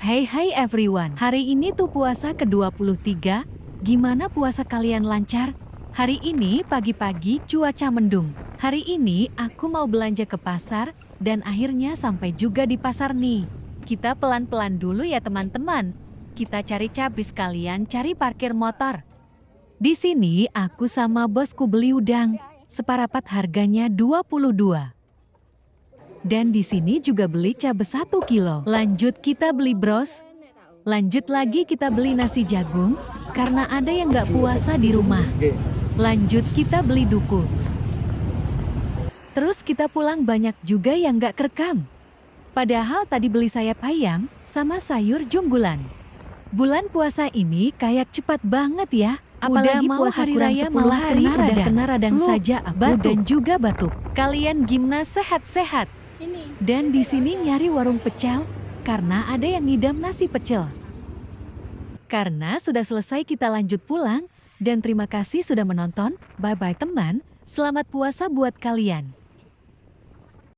Hey everyone, hari ini tuh puasa ke-23, gimana puasa kalian lancar? Hari ini pagi-pagi cuaca mendung. Hari ini aku mau belanja ke pasar, dan akhirnya sampai juga di pasar nih. Kita pelan-pelan dulu ya teman-teman. Kita cari cabai sekalian cari parkir motor. Di sini aku sama bosku beli udang, separapat harganya 22. Dan di sini juga beli cabai 1 kilo. Lanjut kita beli bros. Lanjut lagi kita beli nasi jagung, karena ada yang nggak puasa di rumah. Lanjut kita beli duku. Terus kita pulang banyak juga yang nggak kerekam. Padahal tadi beli sayap ayam, sama sayur jumbulan. Bulan puasa ini kayak cepat banget ya. Apalagi Udah mau puasa hari kurang raya 10 malah hari udah kena radang Flu, saja aku dan juga batuk. Kalian gimana sehat-sehat? Dan di sini nyari warung pecel, karena ada yang ngidam nasi pecel. Karena sudah selesai kita lanjut pulang, dan terima kasih sudah menonton, bye-bye teman, selamat puasa buat kalian.